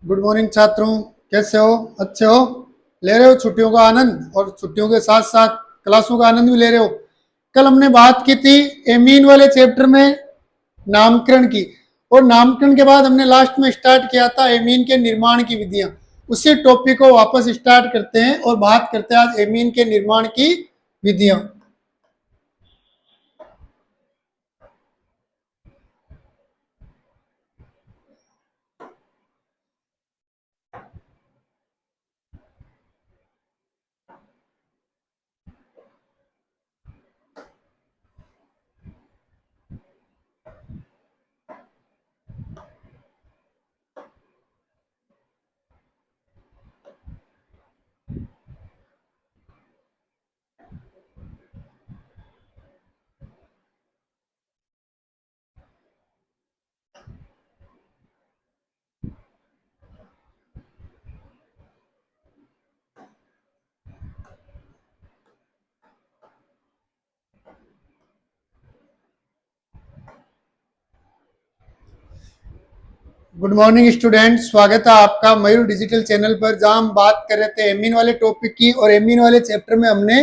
Good morning छात्रों, कैसे हो? अच्छे हो? ले रहे हो छुट्टियों का आनंद और छुट्टियों के साथ साथ क्लासों का आनंद भी ले रहे हो? कल हमने बात की थी एमीन वाले चैप्टर में नामकरण की, और नामकरण के बाद हमने लास्ट में स्टार्ट किया था एमीन के निर्माण की विधियां। उसी टॉपिक को वापस स्टार्ट करते हैं और बात करते हैं आज एमीन के निर्माण की विधियां। गुड मॉर्निंग स्टूडेंट, स्वागत है आपका मयूर डिजिटल चैनल पर, जहां हम बात कर रहे थे एमीन वाले टॉपिक की। और एमीन वाले चैप्टर में हमने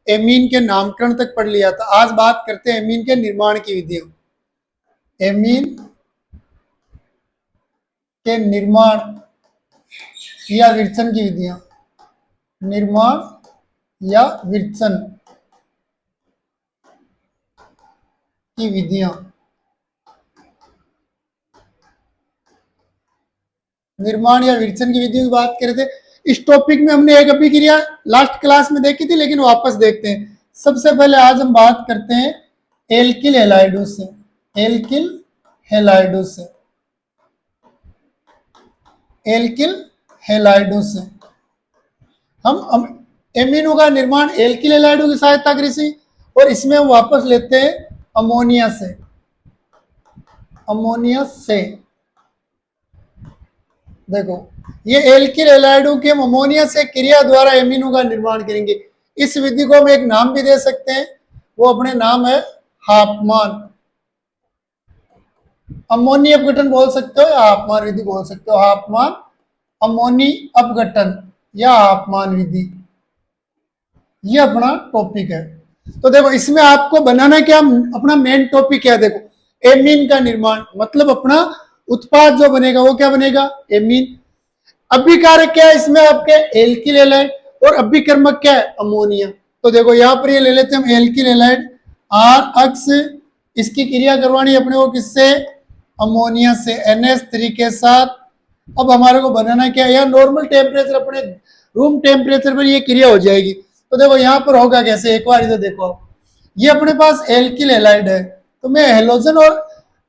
एमीन के नामकरण तक पढ़ लिया था। आज बात करते हैं एमीन के निर्माण की विधियों। एमीन के निर्माण या विरचन की विधियां। निर्माण या विरचन की विधियां। निर्माण या विरचन की विधियों की बात कर रहे थे। इस टॉपिक में हमने एक अभिक्रिया लास्ट क्लास में देखी थी, लेकिन वापस देखते हैं। सबसे पहले आज हम बात करते हैं एल्किल हैलाइडों से। एल्किल हैलाइडों से। एल्किल हैलाइडों से हम एमीनों का निर्माण एल्किल हैलाइडों की सहायता कृषि, और इसमें हम वापस लेते हैं अमोनिया से। अमोनिया से देखो, ये एल्किल हैलाइडों के हम अमोनिया से क्रिया द्वारा एमीनों का निर्माण करेंगे। इस विधि को हम एक नाम भी दे सकते हैं, वो अपने नाम है हाफमान। अमोनी अपघटन बोल सकते हो या हाफमान विधि बोल सकते हो। हाफमान अमोनी अपघटन या हाफमान विधि, ये अपना टॉपिक है। तो देखो, इसमें आपको बनाना क्या, अपना मेन टॉपिक क्या है। देखो, एमीन का निर्माण मतलब अपना उत्पाद जो बनेगा वो क्या बनेगा, एमीन। अभिकारक क्या है इसमें आपके, एल्किल हैलाइड, और अभिकर्मक क्या है, अमोनिया। तो देखो यहाँ पर ये ले लेते हैं हम एल्किल हैलाइड आर अक्स, इसकी क्रिया करवानी अपने को किससे, अमोनिया से, NH3 के साथ। अब हमारे को बनाना क्या है, यहाँ नॉर्मल टेम्परेचर, अपने रूम टेम्परेचर पर ये क्रिया हो जाएगी। तो देखो यहाँ पर होगा कैसे, एक बार इधर देखो आप, ये अपने पास एल्किल हैलाइड है, तो मैं हेलोजन और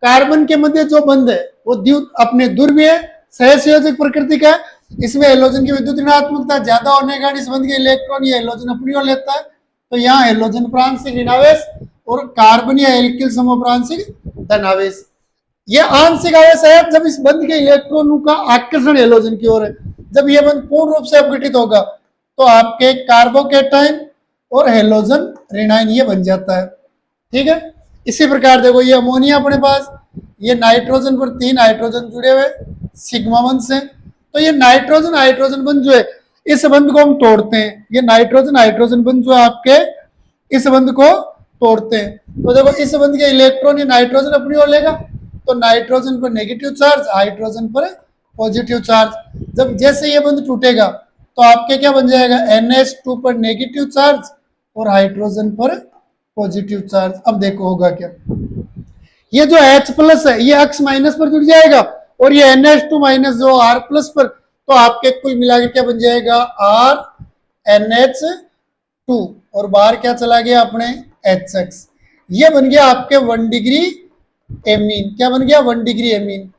कार्बन के मध्य जो बंध है वो अपने ध्रुवीय सहसंयोजक प्रकृति का है। इसमें हेलोजन की विद्युत ऋणात्मकता ज्यादा होने के कारण इस बंध के इलेक्ट्रॉन ये हेलोजन अपनी ओर लेता है, तो यहाँ हेलोजन प्रांशिक ऋणावेश और कार्बन या एल्किल समप्रांशिक धनावेश। ये आंशिक आवेश है जब इस बंध के इलेक्ट्रॉनों का आकर्षण हेलोजन की ओर है। जब यह बंध पूर्ण रूप से अपघटित होगा तो आपके कार्बोकेटाइन और हेलोजन ऋणायन ये बन जाता है। ठीक है, इसी प्रकार देखो, ये अमोनिया अपने पास, ये नाइट्रोजन पर 3 हाइड्रोजन जुड़े हुए सिग्मा बंध से, तो ये नाइट्रोजन हाइड्रोजन बंध जो है इस बंध को हम तोड़ते हैं। ये नाइट्रोजन हाइड्रोजन बंध जो है आपके इस बंध को तोड़ते हैं। तो देखो, इस बंध के इलेक्ट्रॉन ये नाइट्रोजन अपनी ओर लेगा, तो नाइट्रोजन पर नेगेटिव चार्ज, हाइड्रोजन पर पॉजिटिव चार्ज। जब जैसे ये बंध टूटेगा तो आपके क्या बन जाएगा, NH2 पर नेगेटिव चार्ज और हाइड्रोजन पर पॉजिटिव चार्ज। अब देखो होगा क्या, ये जो H प्लस है ये X माइनस पर जुड़ जाएगा, और ये NH2 माइनस जो R प्लस पर, तो आपके कुल मिला के क्या बन जाएगा, RNH2, और बाहर क्या चला गया अपने HX। ये बन गया आपके 1 डिग्री एमीन। क्या बन गया, 1 डिग्री एमीन।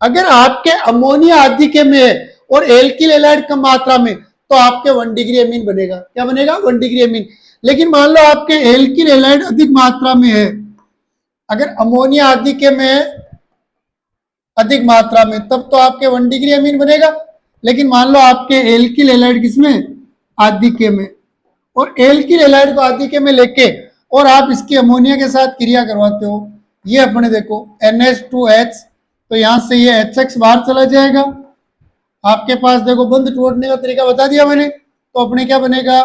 अगर आपके अमोनिया अधिक में है और एल्किल हैलाइड कम मात्रा में, तो आपके 1 डिग्री एमीन बनेगा। क्या बनेगा, 1 डिग्री एमीन। लेकिन मान लो आपके एल्किल हैलाइड अधिक मात्रा में है, अगर अमोनिया अधिक में है, अधिक मात्रा में, तब तो आपके 1 डिग्री एमीन बनेगा। लेकिन मान लो आपके एल्किल हैलाइड किसमें, आधिक्य में, और एल्किल हैलाइड को आधिक्य में लेके और आप इसकी अमोनिया के साथ क्रिया करवाते हो, ये अपने देखो NH2H, तो यहां से ये HX बाहर चला जाएगा, आपके पास देखो बंद तोड़ने का तरीका बता दिया मैंने, तो अपने क्या बनेगा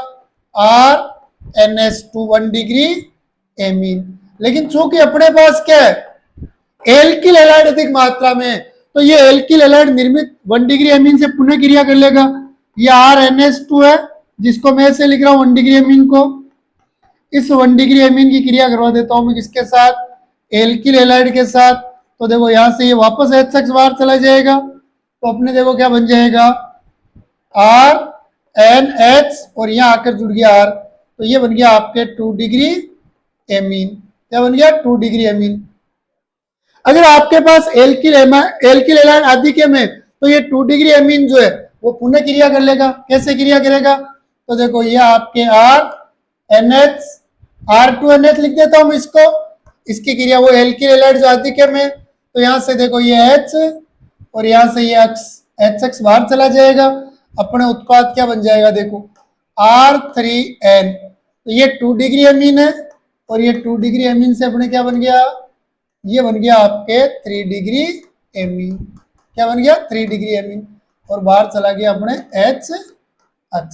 RnH2 1 डिग्री एमीन। लेकिन चूंकि अपने पास क्या है एल्किल हैलाइड अधिक मात्रा में, तो ये एल्किल हैलाइड निर्मित 1 डिग्री एमीन से पुनः क्रिया कर लेगा। ये RnH2 है जिसको मैं ऐसे लिख रहा हूं 1 डिग्री एमीन को। इस 1 डिग्री एमीन की क्रिया करवा देता हूं मैं किसके साथ, एल्किल हैलाइड के साथ। तो देखो यहां से ये वापस H बाहर चला जाएगा, तो अपने देखो क्या बन जाएगा RnH और यहां आकर जुड़ गया R, तो ये बन गया आपके 2 डिग्री एमीन। क्या बन गया 2 डिग्री एमीन। अगर आपके पास एल्किल हैलाइड आदि के में, तो ये 2 डिग्री एमीन जो है वो पुनः क्रिया कर लेगा। कैसे क्रिया करेगा, तो देखो ये आपके RnH R2NH लिख देता हूं इसको, इसकी क्रिया वो एल्किल हैलाइड जो आदि के में, तो यहां से देखो ये H और यहां से ये HX बाहर चला जाएगा। अपने उत्पाद क्या बन जाएगा देखो R3N। तो ये 2 डिग्री एमीन है और ये 2 डिग्री एमीन से अपने क्या बन गया, ये बन गया आपके 3 डिग्री एमीन। क्या बन गया 3 डिग्री एमीन और बाहर चला गया अपने HX।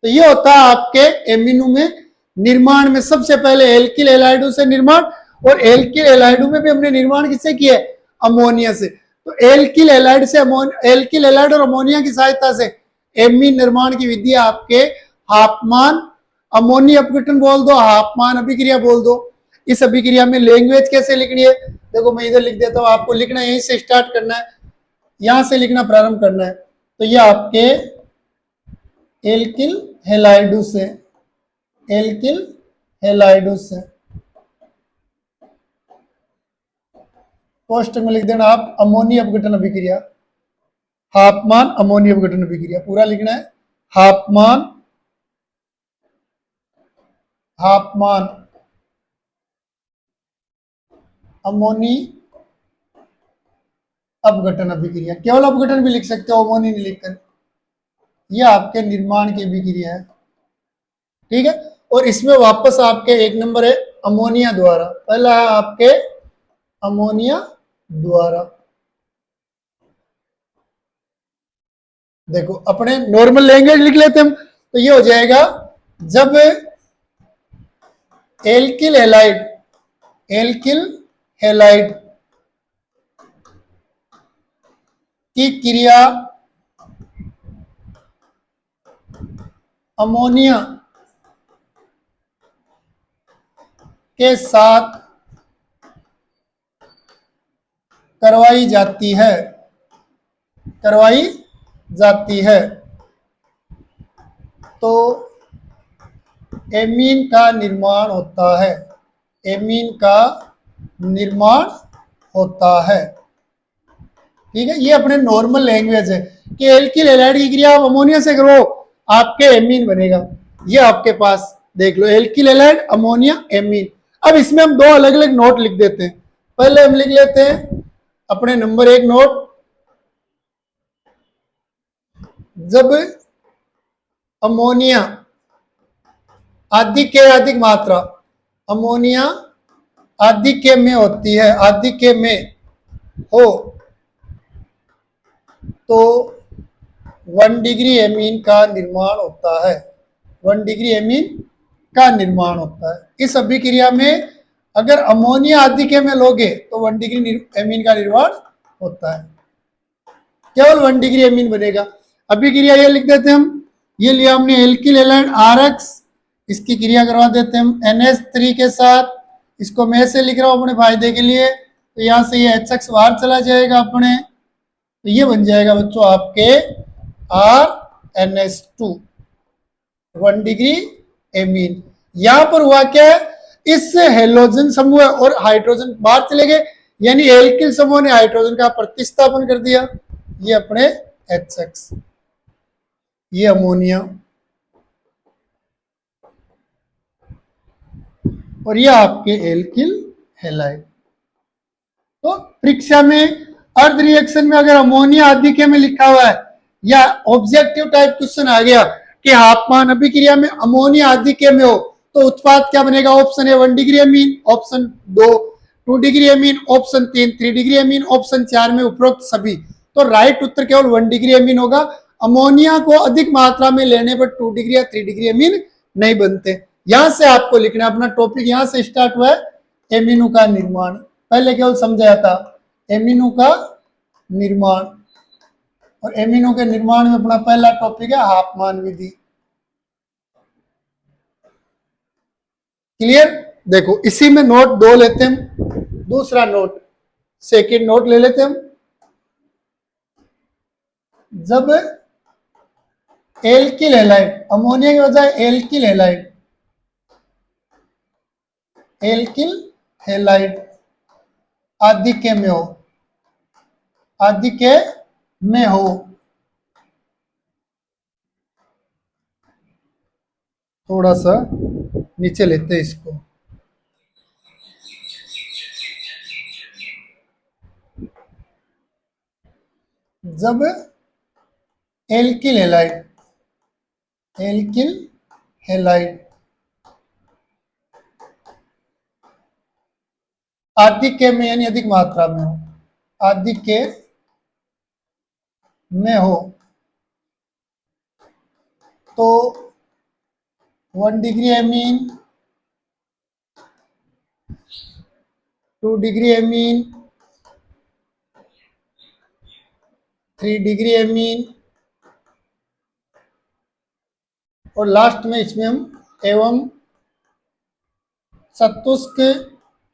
तो ये होता है आपके एमीनों में निर्माण में सबसे पहले एल्किल हैलाइडों से निर्माण, और एल्किल हैलाइडों में भी हमने निर्माण किससे किया है, अमोनिया से। तो एल्किल हैलाइड से एल्किल हैलाइड और अमोनिया की सहायता से एमीन निर्माण की विधि आपके हाफमान अमोनिया अपघटन बोल दो, हाफमान अभिक्रिया बोल दो। इस अभिक्रिया में लैंग्वेज कैसे लिखनी है, देखो मैं इधर लिख देता हूं, आपको लिखना यहीं से स्टार्ट करना है, यहां से लिखना प्रारंभ करना है। तो ये आपके एल्किल हैलाइडों से, एल्किल हैलाइडों से पोस्ट में लिख देना आप अमोनिया अपघटन अभिक्रिया, हाफमान अमोनिया अपघटन अभिक्रिया पूरा लिखना है। हाफमान हाफमान अमोनी अपघटन अभिक्रिया, केवल अपघटन भी लिख सकते हो, अमोनी नहीं लिखकर। यह आपके निर्माण की अभिक्रिया है, ठीक है। और इसमें वापस आपके एक नंबर है अमोनिया द्वारा, पहला है आपके अमोनिया द्वारा। देखो अपने नॉर्मल लैंग्वेज लिख लेते हम, तो ये हो जाएगा जब एल्किल हैलाइड की क्रिया अमोनिया के साथ करवाई जाती है तो एमीन का निर्माण होता है, एमीन का निर्माण होता है, ठीक है। ये अपने नॉर्मल लैंग्वेज है कि एल्किल हैलाइड की क्रिया आप अमोनिया से करो आपके एमीन बनेगा। ये आपके पास देख लो एल्किल हैलाइड अमोनिया एमीन। अब इसमें हम दो अलग अलग नोट लिख देते हैं। पहले हम लिख लेते हैं अपने नंबर 1 नोट, जब अमोनिया आधिक्य अधिक मात्रा, अमोनिया आधिक्य में होती है, आधिक्य में हो तो 1 डिग्री एमीन का निर्माण होता है, 1 डिग्री एमीन का निर्माण होता है। इस अभिक्रिया में अगर अमोनिया आधिक्य में लोगे तो 1 डिग्री एमीन का निर्माण होता है, केवल 1 डिग्री एमीन बनेगा। अभिक्रिया ये लिख देते हैं हम, ये लिया हमने एल्किल हैलाइड RX, इसकी क्रिया करवा देते हैं हम NH3 के साथ। इसको मैं से लिख रहा हूं अपने फायदे के लिए, तो यहां से ये HX बाहर चला जाएगा अपने, तो ये बन जाएगा बच्चों आपके RnH2 1 डिग्री एमीन। यहां पर हुआ क्या है, इस हेलोजन समूह और हाइड्रोजन बाहर चले गए, यानी एल्किल समूह ने हाइड्रोजन का प्रतिस्थापन कर दिया, ये अपने HX, ये अमोनिया और ये आपके एल्किल हैलाइड। तो परीक्षा में अर्ध रिएक्शन में अगर अमोनिया आधिक्य में लिखा हुआ है या ऑब्जेक्टिव टाइप क्वेश्चन आ गया कि हाफमान अभिक्रिया में अमोनिया आधिक्य में हो तो उत्पाद क्या बनेगा, ऑप्शन है 1 degree amine, option 2 2 degree amine, option 3 3 degree amine, option 4 में उपरोक्त सभी। तो राइट उत्तर केवल 1 डिग्री एमीन होगा। अमोनिया को अधिक मात्रा में लेने पर 2 डिग्री या 3 डिग्री एमीन नहीं बनते। यहां से आपको लिखना, अपना टॉपिक यहां से स्टार्ट हुआ है एमीनो का निर्माण। पहले केवल समझाया था एमीनो का निर्माण, और एमीनो के निर्माण में अपना पहला टॉपिक है हाफमान विधि। क्लियर? देखो इसी में नोट 2 लेते हैं, दूसरा नोट, सेकेंड नोट ले लेते हम। जब एल्किल हैलाइड, अमोनिया की बजाय एल्किल हैलाइड, एल्किल हैलाइड आदिके में हो, आदिके में हो, थोड़ा सा नीचे लेते हैं इसको। जब एल्किल हैलाइड, एल्किल हैलाइड आदिके में यानी अधिक मात्रा में हो, आदिके में हो, तो 1 degree amine, 2 degree amine, 3 degree amine, और लास्ट में इसमें हम एवं चतुष्क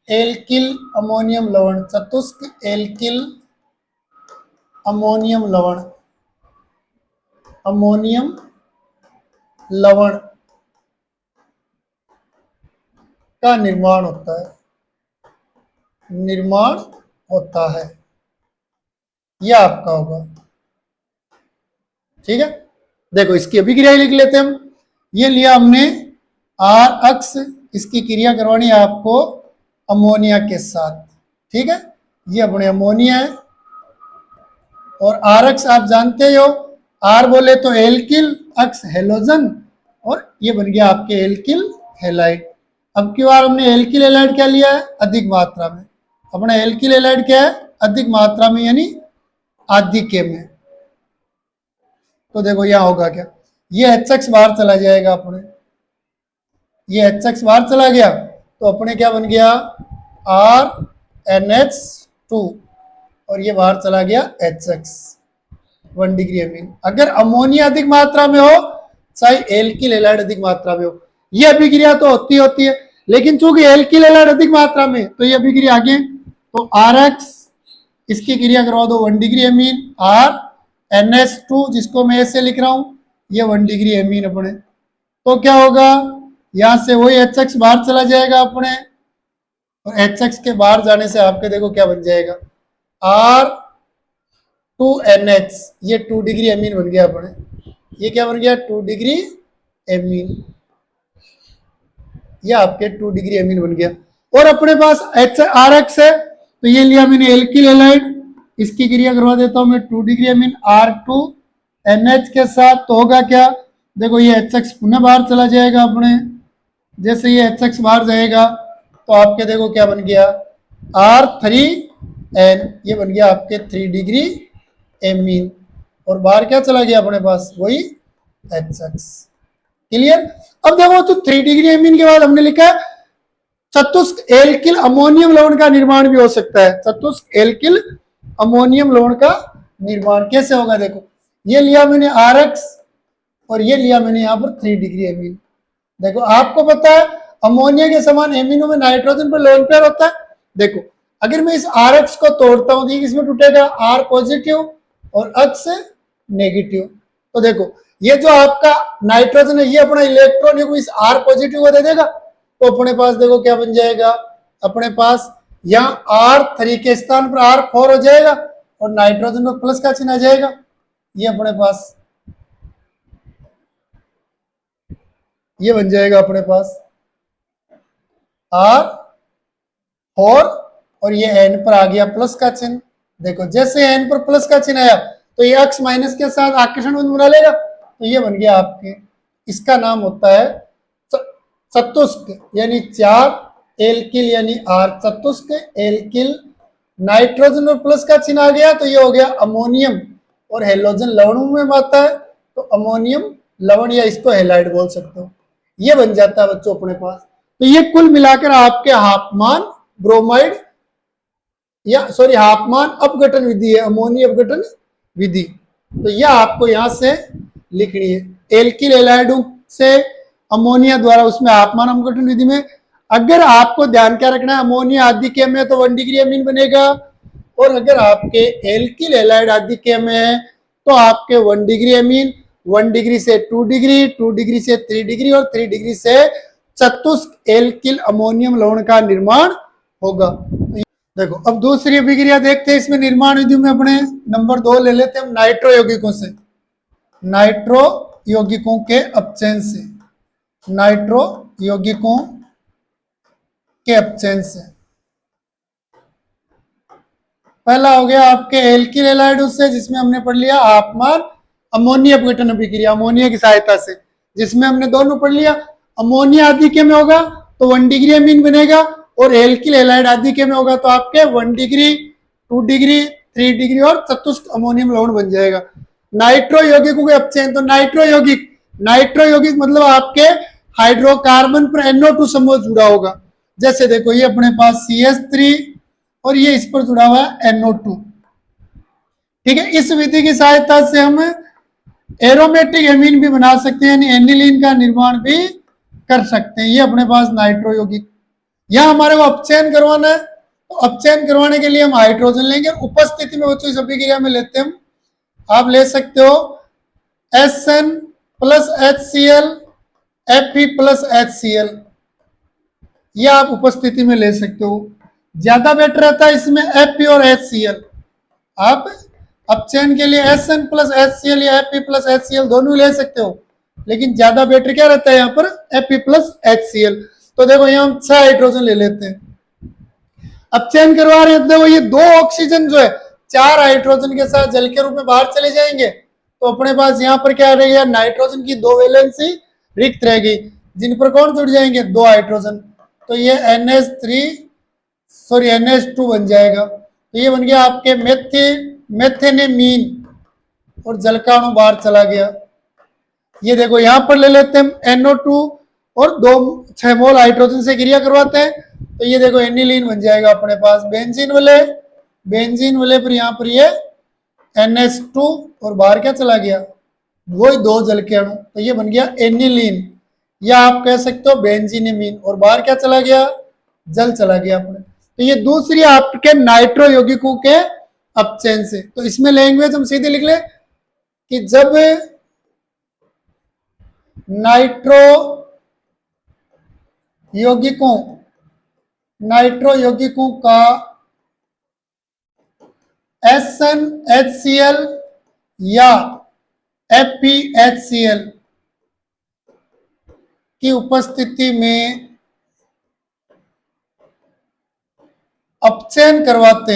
एल्किल अमोनियम लवण, चतुष्क एल्किल अमोनियम लवण, अमोनियम लवण का निर्माण होता है, निर्माण होता है। यह आपका होगा। ठीक है, देखो इसकी अभिक्रिया लिख लेते हैं हम। ये लिया हमने आर अक्स, इसकी क्रिया करवानी है आपको अमोनिया के साथ। ठीक है, ये अपने अमोनिया है, और आर अक्स आप जानते हो, आर बोले तो एल्किल, अक्स हेलोजन, और ये बन गया आपके एल्किल हैलाइड। अब की बार हमने एल्किल हैलाइड क्या लिया है? अधिक मात्रा में। अपना एल्किल हैलाइड क्या है? अधिक मात्रा में, यानी आदिके में। तो देखो यहां होगा क्या, ये HX बाहर चला जाएगा अपने, ये HX बाहर चला गया तो अपने क्या बन गया? RNH2, और ये बाहर चला गया HX, 1 डिग्री एमीन। अगर अमोनिया अधिक मात्रा में हो, चाहे एल्किल हैलाइड अधिक मात्रा में हो, ये अभिक्रिया तो होती है, लेकिन चूंकि एल्किल हैलाइड अधिक मात्रा में, तो ये अभिक्रिया आगे, तो RX, इसकी क्रिया करवा दो 1 डिग्री एमीन, RNH2 जिसको मैं ऐसे लिख रहा हूं, ये 1 डिग्री एमीन अपने। तो क्या होगा, यहां से वही HX बाहर चला जाएगा अपने, और HX के बाहर जाने से आपके देखो क्या बन जाएगा, R2NH, ये 2 डिग्री एमीन बन गया अपने। ये क्या बन गया? 2 डिग्री एमीन, ये आपके 2 डिग्री एमीन बन गया। और अपने पास RX है, तो ये लिया मैंने एल्किल हैलाइड, इसकी क्रिया करवा देता हूं मैं 2 डिग्री एमीन R2NH के साथ। तो होगा क्या, देखो ये HX पुनः बाहर चला जाएगा अपने, जैसे ये HX बाहर जाएगा तो आपके देखो क्या बन गया, R3N, ये बन गया आपके 3 डिग्री एमीन, और बाहर क्या चला गया अपने पास, वही HX। क्लियर? अब देखो तो 3 डिग्री एमीन के बाद हमने लिखा है चतुष्क एल्किल अमोनियम लवण का निर्माण भी हो सकता है। चतुष्क एल्किल अमोनियम लवण का निर्माण कैसे होगा, देखो ये लिया मैंने RX, और ये लिया मैंने यहां पर 3 डिग्री एमीन। देखो आपको पता है अमोनिया के समान एमिनो में नाइट्रोजन पर लोन पेयर होता है। देखो अगर मैं इस RX को तोड़ता हूं तो इसमें टूटेगा R पॉजिटिव और X नेगेटिव। तो देखो ये जो आपका नाइट्रोजन है, ये अपना इलेक्ट्रॉन को इस R पॉजिटिव को दे देगा, तो अपने पास देखो क्या बन जाएगा, अपने पास यहाँ R3 के स्थान पर R4 हो जाएगा, और नाइट्रोजन में प्लस का चिन्ह आ जाएगा। ये अपने पास ये बन जाएगा अपने पास R4, और ये N पर आ गया प्लस का चिन्ह। देखो जैसे N पर प्लस का चिन्ह आया तो ये X माइनस के साथ आकर्षण बंधन बना लेगा, तो ये बन गया आपके, इसका नाम होता है चतुष्क, यानी 4 एल्किल यानी R, चतुष्क एल्किल नाइट्रोजन और प्लस का चिन्ह आ गया तो ये हो गया अमोनियम, और हेलोजन लवणों में आता है तो अमोनियम लवण या इसको हेलाइड बोल सकते हो। ये बन जाता है बच्चों अपने पास। तो ये कुल मिलाकर आपके हाफमान ब्रोमाइड या सॉरी हाफमान अपघटन विधि है, अमोनिया अपघटन विधि। तो यह आपको यहां से लिखनी है, एल्किल एलाइडों से अमोनिया द्वारा उसमें हाफमान अपघटन विधि में। अगर आपको ध्यान क्या रखना है, अमोनिया आधिक्य में तो 1 डिग्री अमीन बनेगा, और अगर आपके एल्किल एलाइड आधिक्य में है तो आपके 1 डिग्री अमीन, 1 डिग्री से 2 डिग्री, 2 डिग्री से 3 डिग्री और 3 डिग्री से चतुष्क एल्किल अमोनियम लवण का निर्माण होगा। देखो अब दूसरी अभिक्रिया देखते हैं, इसमें निर्माण विधि में अपने नंबर 2 ले लेते हैं हम नाइट्रो यौगिकों से, नाइट्रो यौगिकों के अपचयन से, नाइट्रो यौगिकों के अपचयन से। पहला हो गया आपके एल्किल एलाइड से, जिसमें हमने पढ़ लिया हाफमान अमोनिया अपघटन अभिक्रिया अमोनिया की सहायता से, जिसमें हमने दोनों पढ़ लिया। अमोनिया आधिक्य में होगा तो 1 डिग्री अमीन बनेगा, और एल्किल एलाइड आधिक्य में होगा तो आपके 1 डिग्री, 2 डिग्री, 3 डिग्री और चतुष्क अमोनियम लवण बन जाएगा। नाइट्रो यौगिकों के अपचयन, तो नाइट्रो यौगिक मतलब आपके हाइड्रोकार्बन पर NO2 समूह जुड़ा होगा। जैसे देखो ये अपने पास CH3 और ये इस पर जुड़ा हुआ है NO2। ठीक है, इस विधि की सहायता से हम एरोमेटिक एमीन भी बना सकते हैं, यानी एनिलीन का निर्माण भी कर सकते हैं। ये अपने पास नाइट्रो यौगिक। यहां हमारे को अपचयन करवाना है, तो अपचयन करवाने के लिए हम हाइड्रोजन लेंगे, और उपस्थिति में बच्चों इस अभिक्रिया में लेते हैं हम, आप ले सकते हो SN plus HCl, Fe plus HCl, यह आप उपस्थिति में ले सकते हो। ज्यादा बेटर रहता है इसमें Fe और HCl। आप अपचयन के लिए SN प्लस HCl या Fe प्लस HCl दोनों ले सकते हो, लेकिन ज्यादा बेटर क्या रहता है यहाँ पर Fe प्लस HCl। तो देखो यहाँ हम 6 हाइड्रोजन ले लेते हैं, अपचयन करवा रहे हैं। देखो ये 2 ऑक्सीजन जो है 4 हाइड्रोजन के साथ जल के रूप में बाहर चले जाएंगे, तो अपने पास यहाँ पर क्या रहेगा, नाइट्रोजन की 2 वैलेंसी रिक्त रहेगी, जिन पर कौन जुड़ जाएंगे, 2 हाइड्रोजन। तो ये NH2 बन जाएगा। तो ये बन गया आपके मेथेनेमीन, और जल का अणु बाहर चला गया। ये देखो यहां पर ले लेते हैं NO2 और 6 मोल हाइड्रोजन से क्रिया करवाते हैं, तो ये देखो एनिलीन बन जाएगा अपने पास। बेंजीन वाले पर यहाँ पर ये NH2 और बाहर क्या चला गया, वही 2 जल के अणु, तो ये बन गया एनिलीन, या आप कह सकते हो बेंजीनेमीन, और बाहर क्या चला गया, जल चला गया अपने। तो ये दूसरी आपके नाइट्रो यौगिकों के अपचयन से। तो इसमें लैंग्वेज हम सीधे लिख ले कि जब नाइट्रो यौगिकों का SnHCl या FeHCl की उपस्थिति में अपचयन करवाते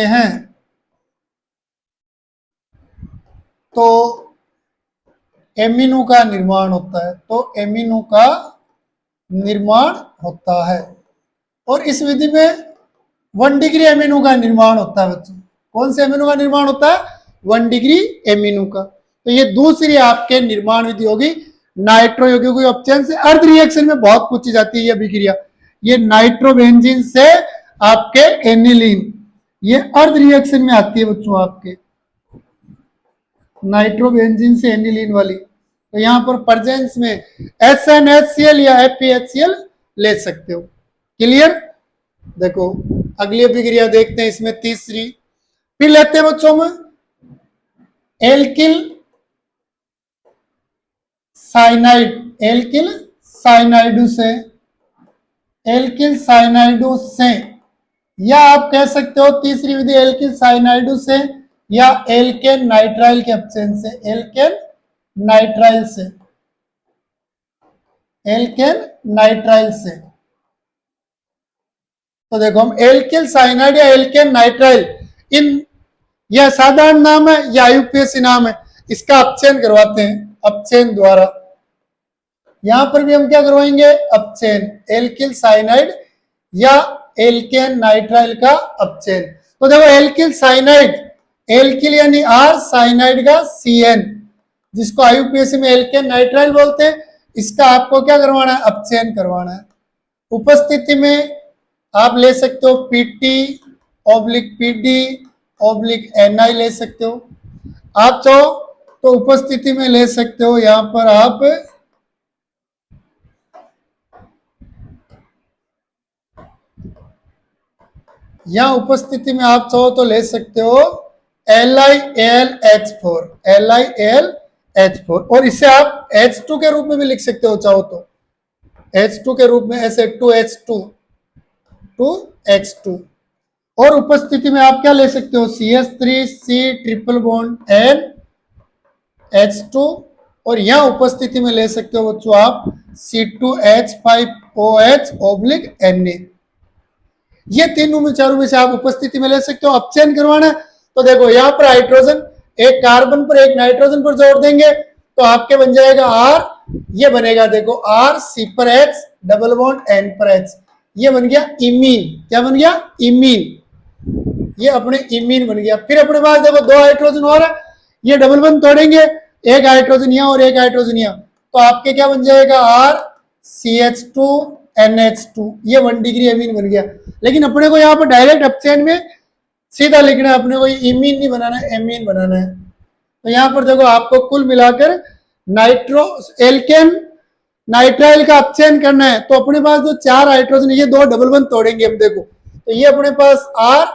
हैं तो एमिनो का निर्माण होता है, और इस विधि में 1 डिग्री एमिनो का निर्माण होता है बच्चों। कौन से एमिनो का निर्माण होता है, 1 डिग्री एमिनो का। तो ये दूसरी आपके निर्माण विधि होगी नाइट्रो यौगिकों के अपचयन से। अर्ध रिएक्शन में बहुत पूछी जाती है ये अभिक्रिया, ये नाइट्रोबेंजीन से आपके एनिलीन, ये अर्ध रिएक्शन में आती है बच्चों आपके, नाइट्रोबेंजीन से एनिलीन वाली। तो यहाँ पर प्रजेंस में SnHCl या FeHCl ले सकते हो। क्लियर। देखो अगली अभिक्रिया देखते हैं, इसमें तीसरी फिर लेते हैं बच्चों में एल्किल साइनाइडो से, या आप कह सकते हो तीसरी विधि एल्किल साइनाइडो से या एल्केन नाइट्राइल के अपचयन से, एल्केन नाइट्राइल से। तो देखो हम एल्किल साइनाइड या एल्केन नाइट्राइल, इन यह साधारण नाम है या आयुपीएसी नाम है, इसका अपचयन करवाते हैं अपचयन द्वारा। यहां पर भी हम क्या करवाएंगे, अपचयन एल्किल साइनाइड या एल्केन नाइट्राइल का अपचयन। तो देखो एल्किल साइनाइड, एल्किल यानी आर, साइनाइड का CN, जिसको आईयूपीएसी में एल्केन नाइट्राइल बोलते हैं, इसका आपको क्या करवाना है, अपचयन करवाना है। उपस्थिति में आप ले सकते हो PT/PD/NI ले सकते हो। आप चाहो तो उपस्थिति में ले सकते हो, यहां पर आप यहां उपस्थिति में आप चाहो तो ले सकते हो LiAlH4 और इसे आप H2 के रूप में भी लिख सकते हो चाहो तो, H2 के रूप में ऐसे 2H2 और उपस्थिति में आप क्या ले सकते हो CH3C ट्रिपल बॉन्ड NH2 और यहां उपस्थिति में ले सकते हो बच्चों आप C2H5OH/Na। ये तीनों में चारों में से आप उपस्थिति में ले सकते हो। अपचयन करवाना है तो देखो यहां पर हाइड्रोजन एक कार्बन पर एक नाइट्रोजन पर जोड़ देंगे तो आपके बन जाएगा R, ये बनेगा देखो R, C पर H, डबल बॉन्ड N पर H, ये बन गया इमीन। क्या बन गया, इमीन। ये अपने इमीन बन गया। फिर अपने पास देखो दो हाइड्रोजन और है, ये डबल बॉन्ड तोड़ेंगे, एक हाइड्रोजन यहां और एक हाइड्रोजन यहां, तो आपके क्या बन जाएगा RCH2NH2, ये 1 डिग्री अमीन बन गया। लेकिन अपने को यहाँ पर डायरेक्ट अपचयन में सीधा लिखना है, अपने को इमीन नहीं बनाना है, एमीन बनाना है। तो यहाँ पर देखो आपको कुल मिलाकर एल्केन नाइट्राइल का अपचयन करना है तो अपने पास जो 4 हाइड्रोजन, ये 2 डबल बॉन्ड तोड़ेंगे हम देखो, तो ये अपने पास R,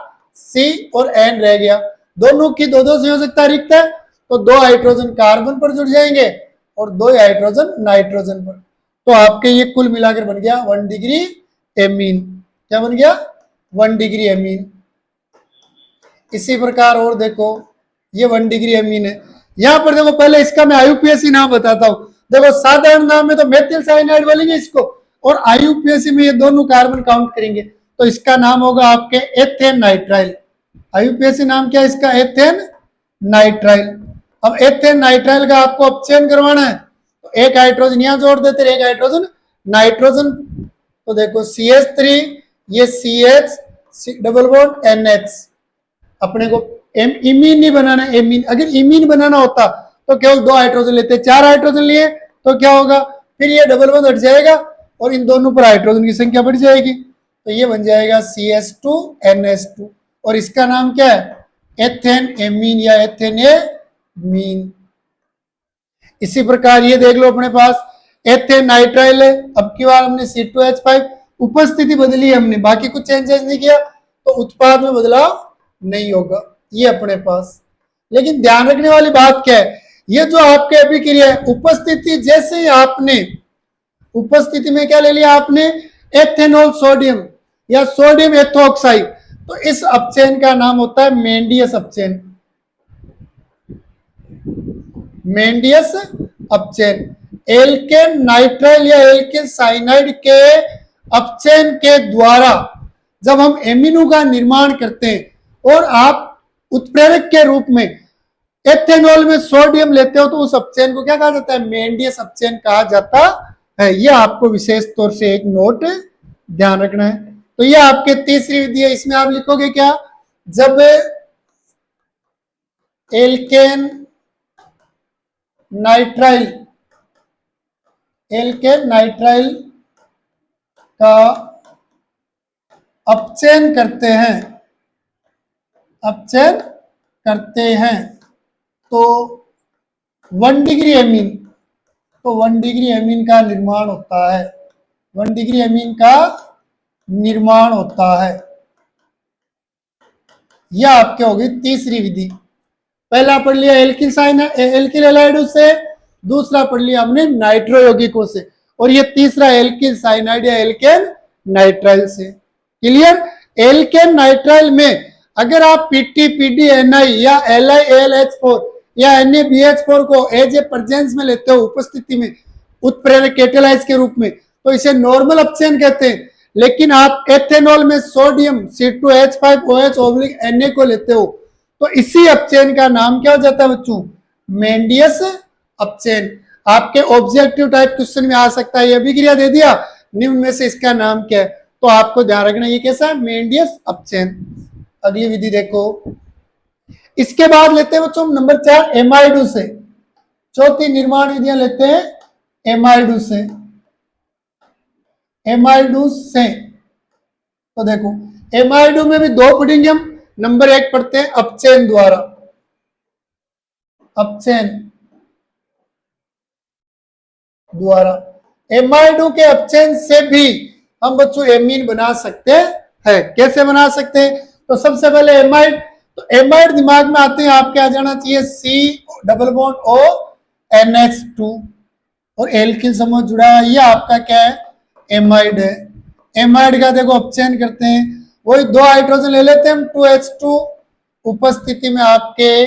C और N रह गया। दोनों की 2-2 संयोजकता रिक्त है तो 2 हाइड्रोजन कार्बन पर जुड़ जाएंगे और 2 हाइड्रोजन नाइट्रोजन पर, तो आपके ये कुल मिलाकर बन गया 1 डिग्री एमीन। क्या बन गया, 1 डिग्री एमीन। इसी प्रकार और देखो ये 1 डिग्री एमीन है। यहां पर देखो पहले इसका मैं आईयूपीएसी नाम बताता हूं। देखो साधारण नाम में तो मेथिल साइनाइड बोलेंगे इसको, और आईयूपीएसी में ये दोनों कार्बन काउंट करेंगे तो इसका नाम होगा आपके एथेन नाइट्राइल। आईयूपीएसी नाम क्या है इसका, एथेन नाइट्राइल। अब एथेन नाइट्राइल का आपको अपचयन करवाना है तो एक हाइड्रोजन यहां जोड़ देते, एक हाइड्रोजन नाइट्रोजन, तो देखो CH3, ये CH डबल बॉन्ड NH। अपने को इमीन नहीं बनाना, एमीन। अगर इमीन बनाना होता तो केवल 2 हाइड्रोजन लेते, 4 हाइड्रोजन लिए तो क्या होगा, फिर ये डबल बॉन्ड हट जाएगा और इन दोनों पर हाइड्रोजन की संख्या बढ़ जाएगी, तो ये बन जाएगा CH2NH2 और इसका नाम क्या है, एथेन एमीन या एथेनेमीन। इसी प्रकार ये देख लो अपने पास एथेन नाइट्राइल है। अब की बार हमने C2H5 उपस्थिति बदली है हमने, बाकी कुछ चेंजेस नहीं किया तो उत्पाद में बदलाव नहीं होगा ये अपने पास। लेकिन ध्यान रखने वाली बात क्या है, ये जो आपके अभिक्रिया है उपस्थिति, जैसे ही आपने उपस्थिति में क्या ले लिया आपने, एथेनॉल सोडियम या सोडियम एथोक्साइड, तो इस अपचयन का नाम होता है मेंडियस अपचयन। मेंडियस अपचयन। एल्केन नाइट्राइल या एल्केन साइनाइड के अपचयन के द्वारा जब हम एमिनो का निर्माण करते हैं और आप उत्प्रेरक के रूप में एथेनॉल में सोडियम लेते हो तो उस अपचयन को क्या कहा जाता है, मेंडियस अपचयन कहा जाता है। यह आपको विशेष तौर से एक नोट ध्यान रखना है। तो यह आपके तीसरी विधि है, इसमें आप लिखोगे क्या, जब एल्केन नाइट्राइल का अपचयन करते हैं तो 1 डिग्री एमीन, तो 1 डिग्री एमीन का निर्माण होता है, 1 डिग्री एमीन का निर्माण होता है। यह आपके हो गई तीसरी विधि। पहला पढ़ लिया एल्किल हैलाइड से, दूसरा पढ़ लिया हमने नाइट्रो यौगिकों से, और ये तीसरा एल्किल साइनाइड या एल्केन नाइट्राइल से। क्लियर। एल्केन नाइट्राइल में अगर आप PT/PD/NI या LiAlH4 या NaBH4 को एज ए प्रेजेंस में लेते हो, उपस्थिति में उत्प्रेरक कैटालाइज के रूप में, तो इसे नॉर्मल अपचयन कहते हैं। लेकिन आप एथेनॉल में सोडियम C2H5OH/Na को लेते हो तो इसी अपचयन का नाम क्या हो जाता है बच्चों, मेंडियस अपचयन। आपके ऑब्जेक्टिव टाइप क्वेश्चन में आ सकता है, यह अभिक्रिया दे दिया, निम्न में से इसका नाम क्या है, तो आपको ध्यान रखना ये कैसा है, मेंडियस अपचयन। अगली विधि देखो, इसके बाद लेते हैं बच्चों नंबर 4 एमाइडू से। चौथी निर्माण विधियां लेते हैं एमाइडू से। एमाइडू से तो देखो एमाइडू में भी दो पढ़ेंगे हम। नंबर 1 पढ़ते हैं अपचयन द्वारा। अपचयन द्वारा एमाइडू के अपचयन से भी हम बच्चों एमीन बना सकते हैं। कैसे बना सकते हैं? तो सबसे पहले एमाइड, तो एमाइड दिमाग में आते हैं आपके आ जाना चाहिए C double bond O NH2 और एल्किल समूह जुड़ा है, ये आपका क्या है, एमाइड है। एमाइड का देखो अपचयन करते हैं, वही दो हाइड्रोजन ले लेते हैं हम 2H2, उपस्थिति में आपके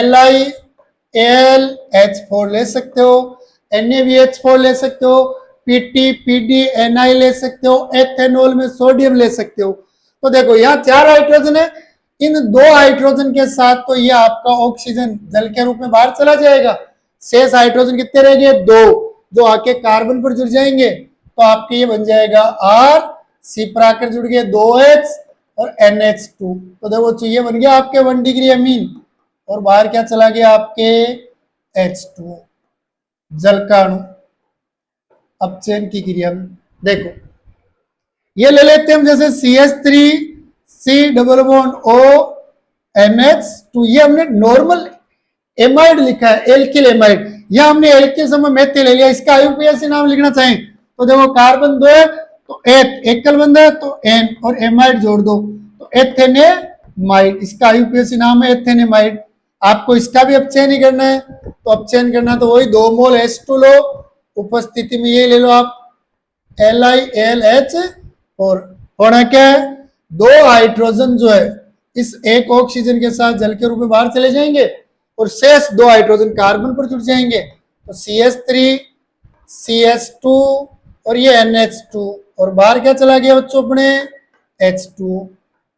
LiAlH4 ले सकते हो, NaBH4 ले सकते हो, PT PD Ni ले सकते हो, एथेनॉल में सोडियम ले सकते हो। तो देखो यहाँ 4 हाइड्रोजन है, इन 2 हाइड्रोजन के साथ तो ये आपका ऑक्सीजन जल के रूप में बाहर चला जाएगा। शेष हाइड्रोजन कितने रह गए, 2, जो आके कार्बन पर जुड़ जाएंगे। तो आपके ये बन जाएगा R, C पर आकर जुड़ गए 2H और NH2। तो देखो चाहिए बन गया आपके 1 डिग्री अमीन, और बाहर क्या चला गया आपके H2 जल का अणु। अपचयन की क्रिया में देखो ये ले लेते हैं हम जैसे CH3 C double bond O NH2, ये हमने नॉर्मल एमाइड लिखा है, एल्किल एमाइड। यह हमने एल्किल समय मेथिल ले लिया, इसका IUPAC नाम लिखना चाहें तो देखो कार्बन 2 है तो एथ, एकल बंध है तो N और एमाइड जोड़ दो तो एथेनेमाइड, इसका IUPAC नाम है एथेनेमाइड। आपको इसका भी अपचयन ही करना है, तो अपचयन करना तो वही 2 मोल H2 लो, उपस्थिति में ये ले लो आप LiAlH, और होना क्या है, 2 हाइड्रोजन जो है इस एक ऑक्सीजन के साथ जल के रूप में बाहर चले जाएंगे और शेष 2 हाइड्रोजन कार्बन पर जुड़ जाएंगे। तो CH3 CH2 और ये NH2, और बाहर क्या चला गया बच्चों अपने H2। तो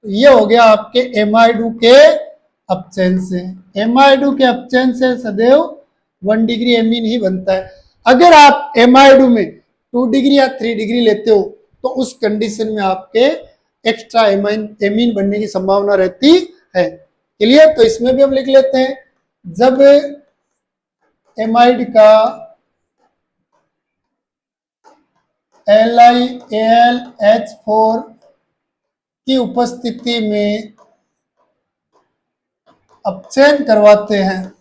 ये हो गया आपके एमाइडू के अपचयन से। एमाइडू के अपचयन से सदैव 1 डिग्री एमीन ही बनता है। अगर आप एमाइडू में 2 डिग्री या 3 डिग्री लेते हो तो उस कंडीशन में आपके एक्स्ट्रा एमीन बनने की संभावना रहती है। क्लियर? तो इसमें भी हम लिख लेते हैं, जब एमाइड का LiAlH4 की उपस्थिति में अपचयन करवाते हैं,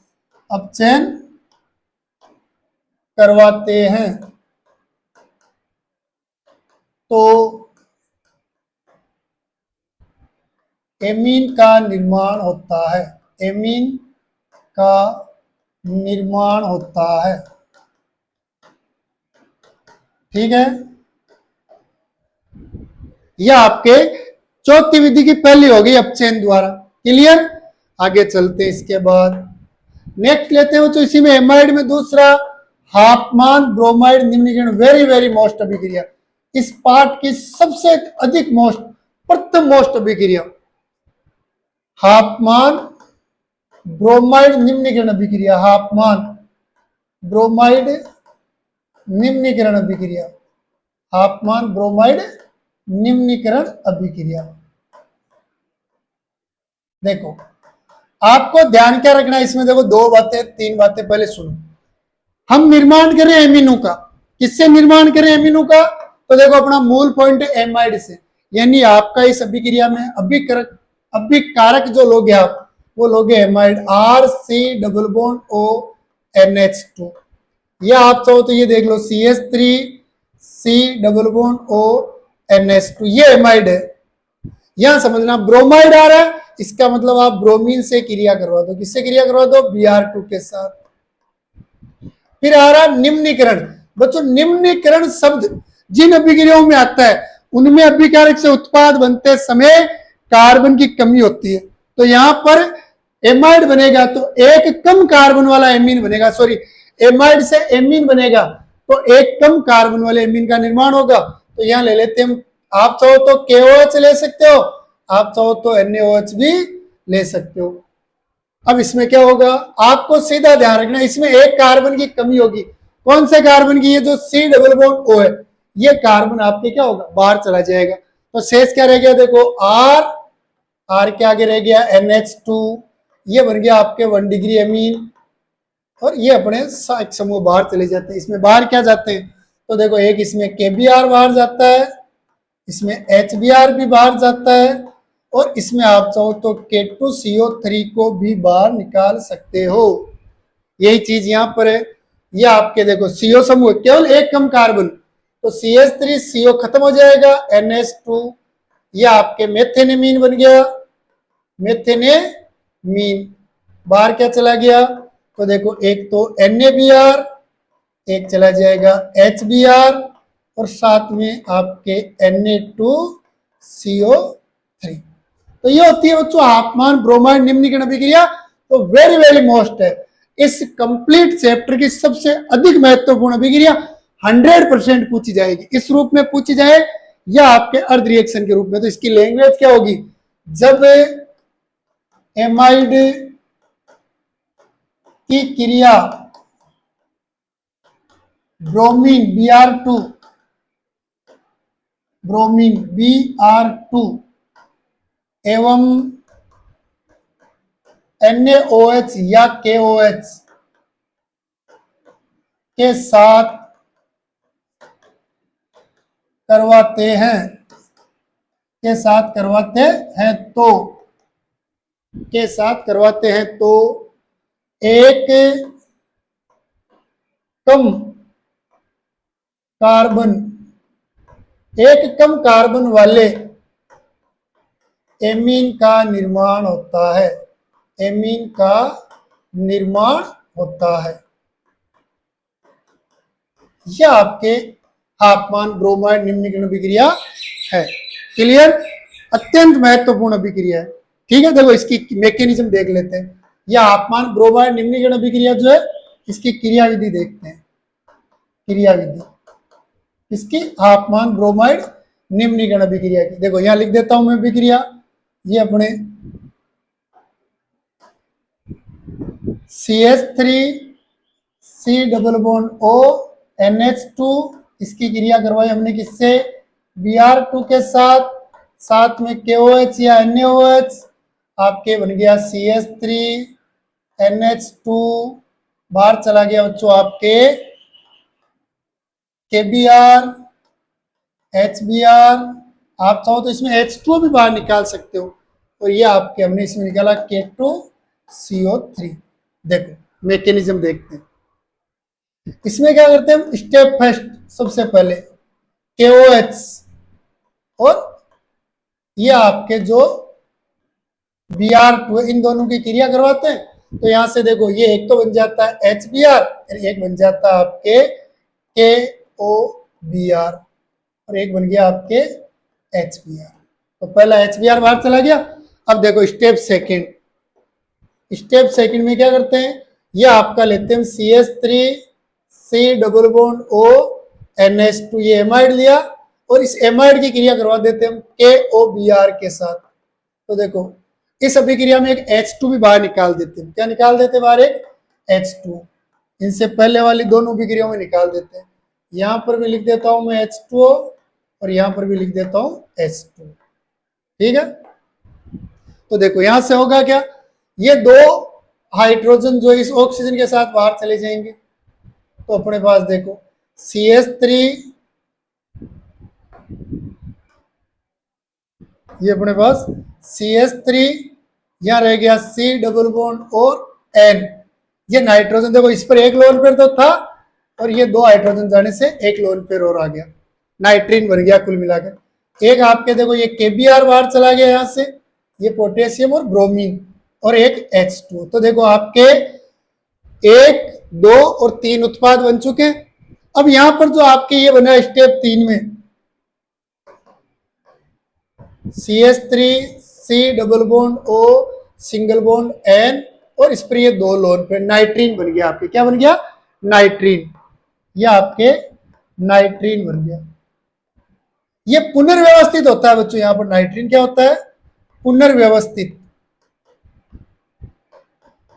अपचयन करवाते हैं तो एमीन का निर्माण होता है, एमीन का निर्माण होता है। ठीक है, यह आपके चौथी विधि की पहली होगी अपचयन द्वारा। क्लियर? आगे चलते हैं। इसके बाद नेक्स्ट लेते हैं तो इसी में एमाइड में दूसरा हाफमान ब्रोमाइड निम्नीकरण, वेरी वेरी मोस्ट अभिक्रिया, इस पार्ट की सबसे अधिक मोस्ट प्रथम मोस्ट अभिक्रिया हाफमान ब्रोमाइड निम्नीकरण अभिक्रिया, हाफमान ब्रोमाइड निम्नीकरण अभिक्रिया, हाफमान ब्रोमाइड निम्नीकरण अभिक्रिया। देखो आपको ध्यान क्या रखना है इसमें, देखो 2 बातें 3 बातें पहले सुनो। हम निर्माण करें एमिनो का, किससे निर्माण करें एमिनो का, तो देखो अपना मूल पॉइंट है एमाइड से, यानी आपका इस अभिक्रिया में अभिकारक जो लोगे आप वो लोगे amide RC double bond O NH2, या आप चाहो तो ये देख लो CH3 C double bond O NH2, ये एमाइड है। यहां समझना ब्रोमाइड आ रहा है, इसका मतलब आप ब्रोमीन से क्रिया करवा दो, किससे क्रिया करवा दो, Br2 के साथ। फिर आ रहा निम्नीकरण। बच्चों निम्नीकरण शब्द जिन अभिक्रियाओं में आता है उनमें अभिकारक से उत्पाद बनते समय कार्बन की कमी होती है, तो यहां पर एमाइड बनेगा तो एक कम कार्बन वाला एमीन बनेगा, सॉरी एमाइड से एमीन बनेगा तो एक कम कार्बन वाले एमीन का निर्माण होगा। तो यहां ले लेते हैं, आप चाहो तो KOH ले सकते हो, आप चाहो तो NaOH भी ले सकते हो। अब इसमें क्या होगा, आपको सीधा ध्यान रखना, इसमें एक कार्बन की कमी होगी। कौन से कार्बन की? ये जो C डबल बॉन्ड O है, ये कार्बन आपके क्या होगा, बाहर चला जाएगा। तो शेष क्या रह गया, देखो आर के आगे रह गया NH2, ये बन गया आपके 1 डिग्री अमीन, और ये अपने एक समूह बाहर चले जाते हैं। इसमें बाहर क्या जाते हैं, तो देखो एक इसमें KBr बाहर जाता है, इसमें HBr भी बाहर जाता है, और इसमें आप चाहो तो K2CO3 को भी बाहर निकाल सकते हो। यही चीज यहाँ पर है। ये आपके देखो CO समूह केवल एक कम कार्बन, तो CH3 CO खत्म हो जाएगा, NH2, ये आपके मेथेनेमीन बन गया, मेथेनेमीन। बाहर क्या चला गया, तो देखो एक तो NaBr, एक चला जाएगा HBr, और साथ में आपके Na2CO3। तो ये होती है बच्चों हाफमान ब्रोमाइड निम्नीकरण अभिक्रिया। तो वेरी वेरी मोस्ट है, इस कंप्लीट चैप्टर की सबसे अधिक महत्वपूर्ण अभिक्रिया 100% पूछी जाएगी, इस रूप में पूछी जाए या आपके अर्ध रिएक्शन के रूप में। तो इसकी लैंग्वेज क्या होगी, जब एमाइड की क्रिया ब्रोमीन Br2 एवं NaOH या KOH के साथ करवाते हैं तो एक कम कार्बन वाले एमीन का निर्माण होता है। यह आपके हाफमान ब्रोमाइड निम्नीकरण अभिक्रिया है। क्लियर, अत्यंत महत्वपूर्ण अभिक्रिया है। ठीक है, देखो इसकी मैकेनिज्म देख लेते हैं। यह हाफमान ब्रोमाइड निम्नीकरण अभिक्रिया जो है, इसकी क्रियाविधि देखते हैं। क्रियाविधि इसकी हाफमान ब्रोमाइड निम्नीकरण अभिक्रिया की, देखो यहां लिख देता हूं मैं अभिक्रिया। ये अपने CH3C double bond O NH2, इसकी क्रिया करवाई हमने किससे, Br2 के साथ में KOH या NaOH, आपके बन गया CH3NH2, बाहर चला गया बच्चों आपके KBr HBr, आप चाहो तो इसमें H2 भी बाहर निकाल सकते हो, और ये आपके हमने इसमें निकाला K2CO3। देखो मैकेनिज्म देखते हैं, इसमें क्या करते हैं, स्टेप फर्स्ट सबसे पहले KOH और ये आपके जो Br2 इन दोनों की क्रिया करवाते हैं। तो यहां से देखो ये एक तो बन जाता है HBr, एक बन जाता है आपके KOBr, और एक बन गया आपके HBr। तो पहला HBr बाहर चला गया। अब देखो स्टेप सेकंड में क्या करते हैं, ये आपका लेते हैं CH3C double bond O NH2, ये एमाइड लिया, और इस एमाइड की क्रिया करवा देते हैं हम KOBr के साथ। तो देखो इस अभिक्रिया में एक H2 भी बाहर निकाल देते हैं। क्या निकाल देते हैं बाहर, एक H2, इनसे पहले वाली दोनों अभिक्रियाओं में निकाल देते हैं। यहां पर भी लिख देता हूं मैं H2O, और यहां पर भी लिख देता हूं H2। ठीक है, तो देखो यहां से होगा क्या, ये दो हाइड्रोजन जो इस ऑक्सीजन के साथ बाहर चले जाएंगे। तो अपने पास देखो CH3, ये अपने पास CH3, यहां रह गया C डबल बॉन्ड और N, ये नाइट्रोजन देखो इस पर एक लोन पेयर तो था, और ये दो हाइड्रोजन जाने से एक लोन पेयर और आ गया, नाइट्रीन बन गया कुल मिलाकर। एक आपके देखो ये KBr बाहर चला गया यहां से, ये पोटेशियम और ब्रोमीन, और एक H2। तो देखो आपके 1, 2 और 3 उत्पाद बन चुके हैं। अब यहां पर जो आपके ये बना स्टेप 3 में CH3C double bond O single bond N, और इस पर ये दो लोन पे नाइट्रीन बन गया आपके, क्या बन गया, नाइट्रीन, ये आपके नाइट्रीन बन गया। ये पुनर्व्यवस्थित होता है बच्चों, यहां पर नाइट्रीन क्या होता है, पुनर्व्यवस्थित।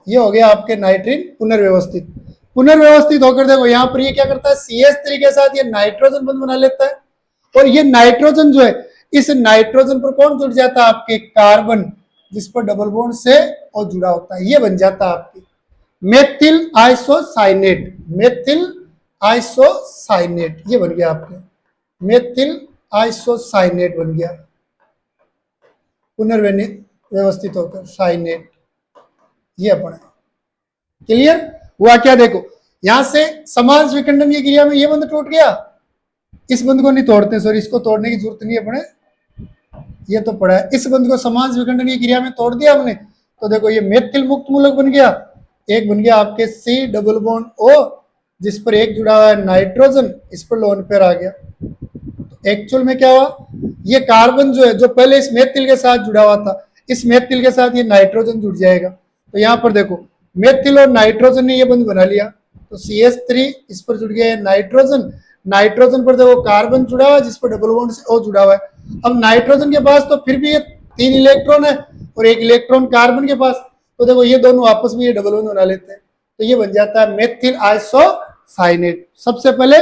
ये हो गया आपके नाइट्रीन पुनर्व्यवस्थित होकर देखो यहां पर ये क्या करता है, CH3 के साथ ये नाइट्रोजन बंध बना लेता है, और ये नाइट्रोजन जो है, इस नाइट्रोजन पर कौन जुड़ जाता है आपके, कार्बन, जिस पर डबल बॉन्ड से और जुड़ा होता है, ये बन जाता है आपकी मेथिल आइसोसाइनेट। मेथिल आइसोसाइनेट ये बन गया आपके, मेथिल आइसोसाइनेट बन गया, पुनर्व्यवस्थित व्यवस्थित होकर साइनेट, ये अपना क्लियर हुआ क्या। देखो यहां से समान विखंडन की क्रिया में ये बंध टूट गया, इस बंध को नहीं तोड़ते, सॉरी इसको तोड़ने की जरूरत नहीं है अपने, ये तो पड़ा है। इस बंध को समान विखंडन की क्रिया में तोड़ दिया हमने, तो देखो ये मेथिल मुक्त मूलक बन गया, एक बन गया आपके C डबल बॉन्ड O, जिस पर एक जुड़ा हुआ है नाइट्रोजन, इस पर लोन पेयर आ गया। एक्चुअल में क्या हुआ, ये कार्बन जो है जो पहले इस मेथिल के साथ जुड़ा हुआ था, इस मेथिल के साथ ये नाइट्रोजन जुड़ जाएगा। तो यहाँ पर देखो मेथिल और नाइट्रोजन ने ये बंध बना लिया, तो CH3 इस पर जुड़ गया है नाइट्रोजन, नाइट्रोजन पर देखो कार्बन जुड़ा हुआ है जिस पर डबल बॉन्ड से O जुड़ा हुआ है। अब नाइट्रोजन के पास तो फिर भी ये 3 इलेक्ट्रॉन है और 1 इलेक्ट्रॉन कार्बन के पास, तो देखो ये दोनों आपस में ये डबल बॉन्ड बना लेते हैं, तो ये बन जाता है मेथिल आइसोसाइनेट। सबसे पहले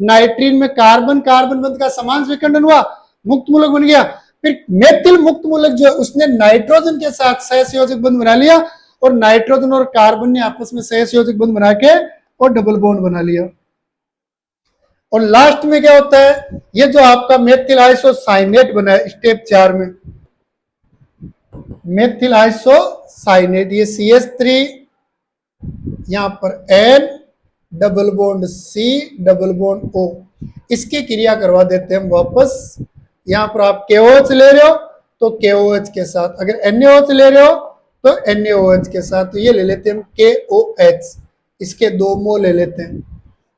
नाइट्रीन में कार्बन कार्बन बंध का समान विखंडन हुआ, मुक्त मूलक बन गया, फिर मेथिल मुक्त मूलक जो है उसने नाइट्रोजन के साथ सहसंयोजक बंध बना लिया, और नाइट्रोजन और कार्बन ने आपस में सहसंयोजक बंध बना के और डबल बॉन्ड बना लिया। और लास्ट में क्या होता है, ये जो आपका मेथिल आइसोसाइनेट बना है स्टेप 4 में, मेथिल आइसोसाइनेट, ये CH3 यहां पर N double bond C double bond O, इसकी क्रिया करवा देते हैं हम वापस। यहां पर आप KOH ले रहे हो तो KOH के साथ, अगर NaOH ले रहे हो तो NaOH के साथ, तो ये ले लेते हैं हम KOH, इसके 2 मोल ले लेते हैं।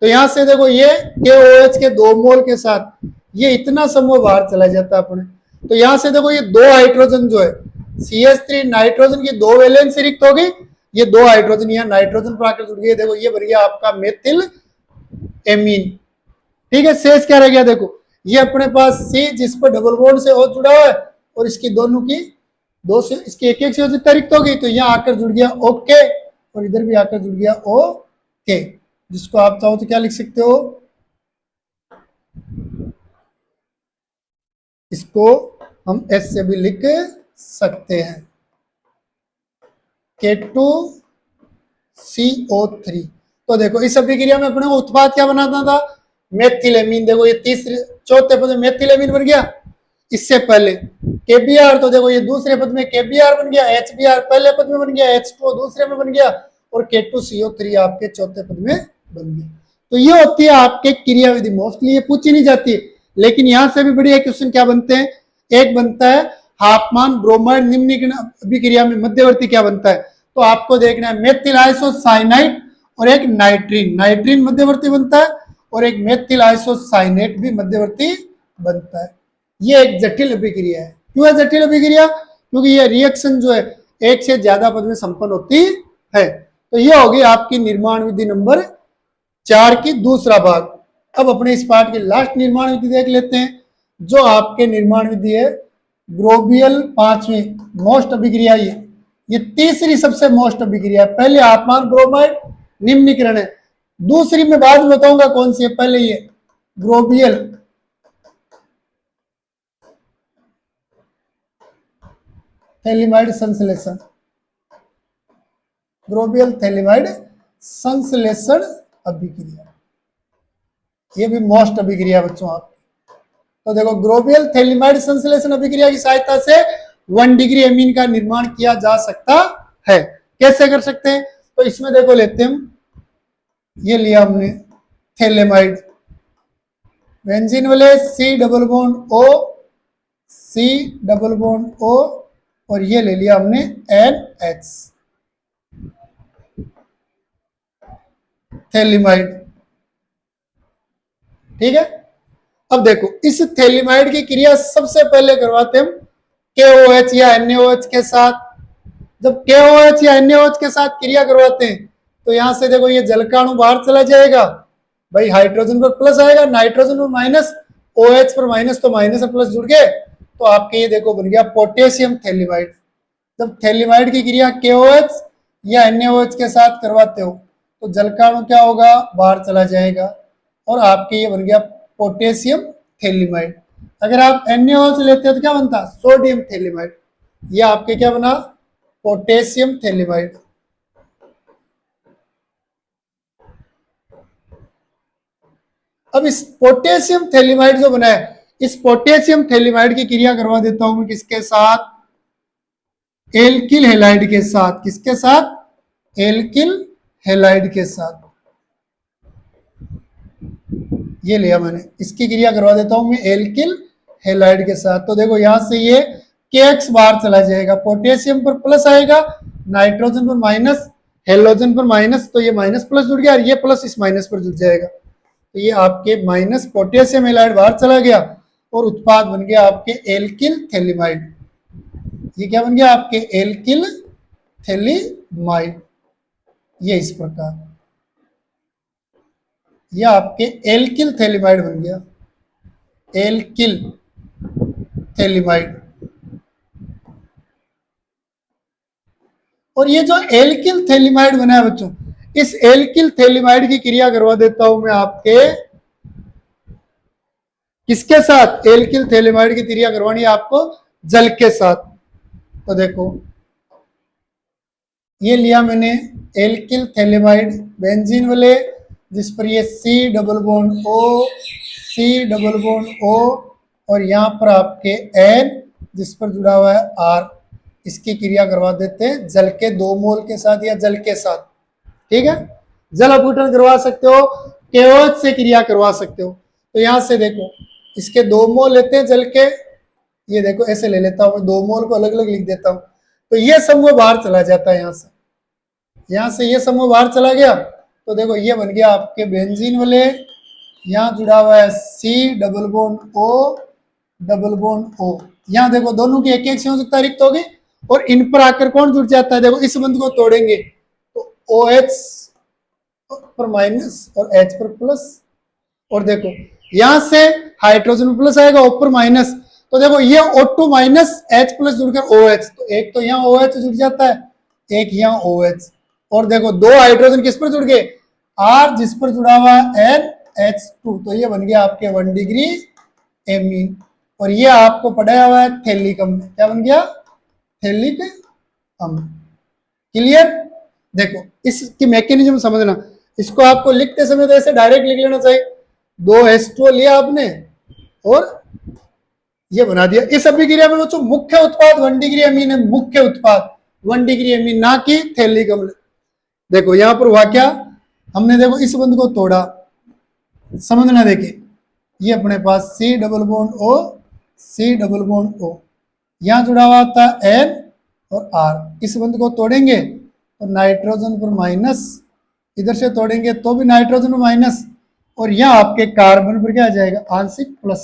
तो यहां से देखो ये KOH के 2 मोल के साथ ये इतना समूह बाहर चला जाता है अपने, तो यहां से देखो ये 2 हाइड्रोजन जो है CH3 नाइट्रोजन की 2 वैलेंसी रिक्त हो गई, ये 2 हाइड्रोजन यहाँ नाइट्रोजन पर आकर जुड़ गए, देखो ये बन गया आपका मेथिल एमीन। ठीक है, शेष क्या रह गया, देखो ये अपने पास C जिस पर डबल बॉन्ड से O जुड़ा हुआ है, और इसकी दोनों की दो से इसकी एक एक संयोजकता रिक्त हो गई, तो यहाँ आकर जुड़ गया ओके, और इधर भी आकर जुड़ गया ओके, जिसको आप चाहो तो क्या लिख सकते हो, इसको हम S से भी लिख सकते हैं, K2CO3। तो देखो इस अभिक्रिया में अपने उत्पाद क्या बनाता था, मेथिलेमीन। देखो ये तीसरे चौथे पद में मेथिलेमीन बन गया, इससे पहले KBr, तो देखो ये दूसरे पद में KBr बन गया, HBr पहले पद में बन गया, H2O दूसरे में बन गया, और K2CO3 आपके चौथे पद में बन गया। तो ये होती है आपके क्रिया विधि, मोस्टली ये पूछी नहीं जाती है, लेकिन यहां से भी बढ़िया क्वेश्चन क्या बनते हैं, एक बनता है हाफमान ब्रोमाइड निम्न अभिक्रिया में मध्यवर्ती क्या बनता है, तो आपको देखना है मेथिल आइसोसाइनाइड और एक नाइट्रीन, नाइट्रीन मध्यवर्ती बनता है, और एक मेथिल आइसोसाइनेट भी मध्यवर्ती बनता है। ये एक जटिल अभिक्रिया है। क्यों है जटिल अभिक्रिया, क्योंकि ये रिएक्शन जो है एक से ज्यादा पद में संपन्न होती है। तो ये होगी आपकी निर्माण विधि नंबर 4 की दूसरा भाग। अब अपने इस पार्ट की लास्ट निर्माण विधि देख लेते हैं, जो आपके निर्माण विधि है ग्रोबियल 5वीं मोस्ट अभिक्रिया, ये तीसरी सबसे मोस्ट अभिक्रिया है। पहले आपमान ब्रोमाइड निम्नीकरण है, दूसरी में बाद में बताऊंगा कौन सी है, पहले ये ग्रोबियल थैलिमाइड संश्लेषण, ग्रोबियल थैलिमाइड संश्लेषण अभिक्रिया, ये भी मोस्ट अभिक्रिया बच्चों आप। तो देखो ग्रोबियल थैलिमाइड संश्लेषण अभिक्रिया की सहायता से 1 डिग्री एमीन का निर्माण किया जा सकता है। कैसे कर सकते हैं, तो इसमें देखो लेते हैं, ये लिया हमने थैलेमाइड, बेंजीन वाले C double bond O, C double bond O, और ये ले लिया हमने NH थैलिमाइड। ठीक है, अब देखो इस थैलिमाइड की क्रिया सबसे पहले करवाते हम KOH या NaOH के साथ। जब KOH या NaOH के साथ क्रिया करवाते हैं तो यहां से देखो ये जलकाणु बाहर चला जाएगा, भाई हाइड्रोजन पर प्लस आएगा, नाइट्रोजन पर माइनस, OH पर माइनस, तो माइनस और प्लस जुड़ गए, तो आपके ये देखो बन गया पोटेशियम थैलिमाइड। जब थैलिमाइड की क्रिया KOH या NaOH के साथ करवाते हो तो जलकाणु क्या होगा, बाहर चला जाएगा, और आपके ये बन गया पोटेशियम थैलिमाइड। अगर आप NaOH लेते हो तो क्या बनता? Sodium phthalimide. ये आपके क्या बना? Potassium phthalimide. अब इस पोटेशियम थैलिमाइड जो बना है, इस पोटेशियम थैलिमाइड की क्रिया करवा देता हूं मैं किसके साथ? एल्किल हैलाइड के साथ। किसके साथ? एल्किल हैलाइड के साथ। ये लिया मैंने, इसकी क्रिया करवा देता हूं मैं एल्किल हैलाइड के साथ। तो देखो यहां से ये KX बाहर चला जाएगा, पोटेशियम पर प्लस आएगा, नाइट्रोजन पर माइनस, हेलोजन पर माइनस, तो ये माइनस प्लस जुड़ गया और ये प्लस इस माइनस पर जुड़ जाएगा। तो ये आपके माइनस पोटेशियम हैलाइड बाहर चला गया और उत्पाद बन गया आपके एल्किल थैलिमाइड। ये क्या बन गया? आपके एल्किल थैलिमाइड। ये इस प्रकार, ये आपके एल्किल थैलिमाइड बन गया, एल्किल थैलिमाइड। और ये जो एल्किल थैलिमाइड बना है बच्चों, इस एल्किल थैलिमाइड की क्रिया करवा देता हूं मैं आपके किसके साथ? एल्किल थैलिमाइड की क्रिया करवानी है आपको जल के साथ। तो देखो ये लिया मैंने एल्किल थैलिमाइड बेंजीन वाले, जिस पर ये C double bond O, C double bond O, और यहाँ पर आपके N जिस पर जुड़ा हुआ है R। इसकी क्रिया करवा देते हैं जल के 2 मोल के साथ या जल के साथ। ठीक है, जल अपघटन करवा सकते हो, KOH से क्रिया करवा सकते हो। तो यहां से देखो इसके 2 मोल लेते हैं जल के, ये देखो ऐसे ले लेता हूं मैं, 2 मोल को अलग अलग लिख देता हूं। तो ये समूह बाहर चला जाता है, यहां से ये समूह बाहर चला गया। तो देखो ये बन गया आपके बेंजीन वाले, यहाँ जुड़ा हुआ है C double bond O double bond O। यहाँ देखो दोनों की एक एक संयोजकता रिक्त होगी और इन पर आकर कौन जुड़ जाता है? देखो इस बंध को तोड़ेंगे तो OH पर माइनस और H पर प्लस, और देखो यहां से हाइड्रोजन प्लस आएगा, ऊपर माइनस। तो देखो ये O2 माइनस H प्लस जुड़कर OH, तो एक तो यहाँ OH जुड़ जाता है, एक यहाँ OH। और देखो 2 हाइड्रोजन किस पर जुड़ गए? R जिस पर जुड़ा हुआ है NH2, तो ये बन गया आपके 1 डिग्री एमीन। और ये आपको पढ़ाया हुआ है थैलिक अम्ल। क्या बन गया? थैलिक अम्ल। क्लियर? देखो इसकी मैकेनिज्म समझना, इसको आपको लिखते समय तो ऐसे डायरेक्ट लिख लेना चाहिए, 2H2O लिया आपने और ये बना दिया। इस अभिक्रिया में बच्चों मुख्य उत्पाद 1 डिग्री एमीन है, मुख्य उत्पाद 1 डिग्री एमीन, ना कि थैलिक अम्ल। देखो यहां पर हुआ क्या? हमने देखो इस बंध को तोड़ा, समझना। देखिए ये अपने पास C double bond O, C double bond O, यहां जुड़ा हुआ था N और R। इस बंध को तोड़ेंगे तो नाइट्रोजन पर माइनस, इधर से तोड़ेंगे तो भी नाइट्रोजन पर माइनस, और यहाँ आपके कार्बन पर क्या आ जाएगा? आंशिक प्लस।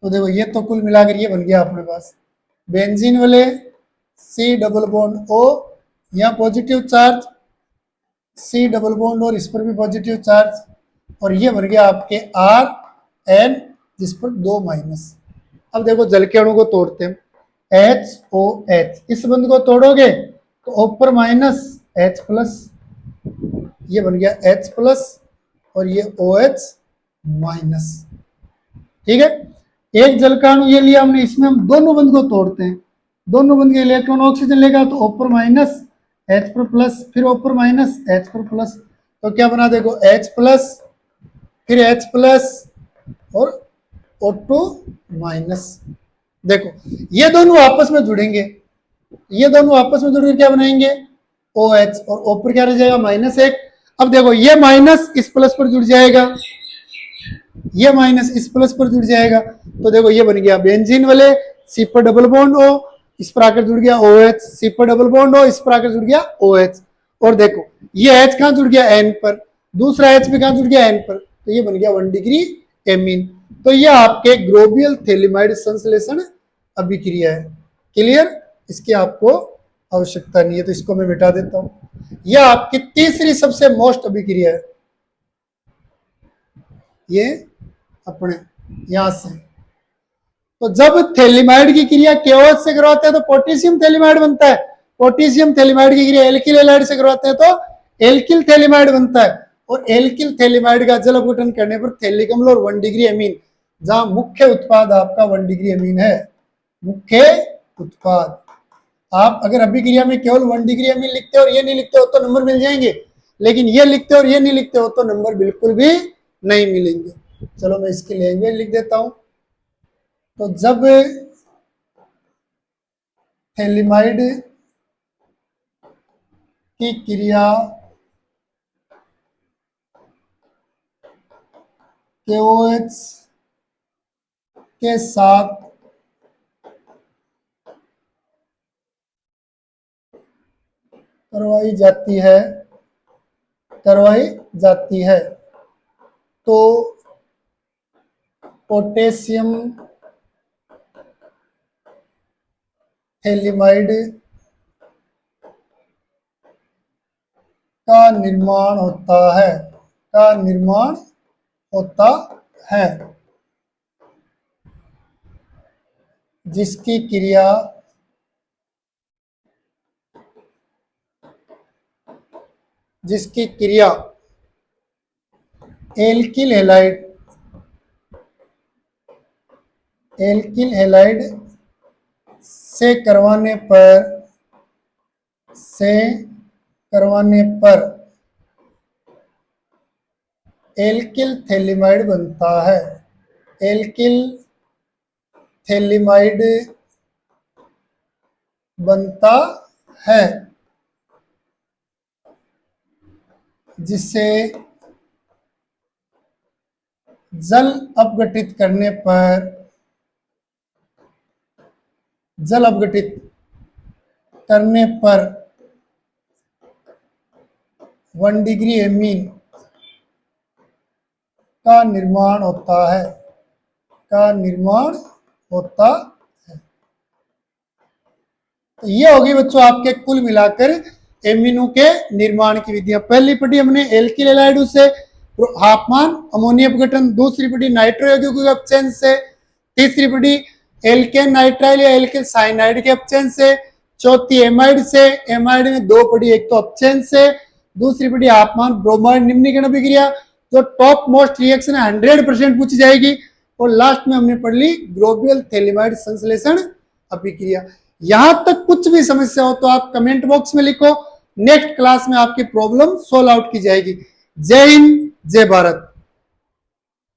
तो देखो ये तो कुल मिलाकर ये बन गया अपने पास बेंजीन वाले C डबल बॉन्ड O, यहाँ positive charge C double bond और इस पर भी पॉजिटिव चार्ज, और ये बन गया आपके RN जिस पर 2 माइनस। अब देखो जल के अणु को तोड़ते हैं, HOH, इस बंध को तोड़ोगे तो ऊपर माइनस H प्लस, ये बन गया H प्लस और ये OH माइनस। ठीक है, एक जल का अणु ये लिया हमने, इसमें हम दोनों बंध को तोड़ते हैं, दोनों बंध के इलेक्ट्रॉन ऑक्सीजन लेगा तो ऊपर माइनस H पर प्लस, फिर ऊपर माइनस H पर प्लस, तो क्या बना? देखो H प्लस फिर H प्लस और O2 माइनस। देखो ये दोनों आपस में जुड़ेंगे, ये दोनों आपस में जुड़कर क्या बनाएंगे? OH, और ऊपर क्या रह जाएगा? माइनस 1। अब देखो ये माइनस इस प्लस पर जुड़ जाएगा, ये माइनस इस प्लस पर जुड़ जाएगा, तो देखो ये बन गया बेंजीन वाले C पर डबल बॉन्ड O, इस पर आकर जुड़ गया OH, C पर डबल बॉन्ड O, इस पर आकर जुड़ गया OH, और देखो ये H कहां जुड़ गया? N पर, दूसरा H भी कहां जुड़ गया? N पर, तो ये बन गया 1 डिग्री एमीन। तो ये आपके ग्लोबियल थैलिमाइड संश्लेषण अभिक्रिया है। क्लियर? इसकी आपको आवश्यकता नहीं है, तो इसको मैं मिटा देता हूं। यह आपकी तीसरी सबसे मोस्ट अभिक्रिया है, ये अपने यहां से। तो जब थैलिमाइड की क्रिया KOH से करवाते हैं तो पोटेशियम थैलिमाइड बनता है, पोटेशियम थैलिमाइड की क्रिया एल्किल हैलाइड से करवाते हैं तो एल्किल थैलिमाइड बनता है, और एल्किल थैलिमाइड का जल अपघटन करने पर थैलिक अम्ल और 1 डिग्री एमीन जहां मुख्य उत्पाद आपका 1 डिग्री अमीन है। मुख्य उत्पाद, आप अगर अभिक्रिया में केवल 1 डिग्री अमीन लिखते हो और ये नहीं लिखते हो तो नंबर मिल जाएंगे, लेकिन ये लिखते हो और ये नहीं लिखते हो तो नंबर बिल्कुल भी नहीं मिलेंगे। चलो मैं इसकी लैंग्वेज लिख देता हूं। तो जब थैलिमाइड की क्रिया KOH के साथ करवाई जाती है तो पोटेशियम थैलिमाइड का निर्माण होता है जिसकी क्रिया एल्किल हैलाइड से करवाने पर एल्किल थैलिमाइड बनता है। एल्किल थैलिमाइड बनता है जिसे जल अपघटित करने पर 1 डिग्री अमीन का निर्माण होता है। तो ये होगी बच्चों आपके कुल मिलाकर एमिनो के निर्माण की विधियां। पहली पढ़ी हमने एल्किल हैलाइड से हाफमान अमोनिया अपघटन, दूसरी पढ़ी नाइट्रो यौगिकों के अपचयन से, तीसरी पढ़ी एल्केन नाइट्राइल या एल्किल साइनाइड के अपचयन से, चौथी एमाइड से। एमाइड में 2 पढ़ी, एक तो अपचयन से, दूसरी पढ़ी हाफमान ब्रोमाइड निम्नीकरण अभिक्रिया जो टॉप मोस्ट रिएक्शन है 100% पूछी जाएगी, और लास्ट में हमने पढ़ ली ग्लोबियल थैलिमाइड संश्लेषण अभिक्रिया। यहां तक कुछ भी समस्या हो तो आप कमेंट बॉक्स में लिखो, नेक्स्ट क्लास में आपकी प्रॉब्लम सोल्व आउट की जाएगी। जय हिंद, जय भारत।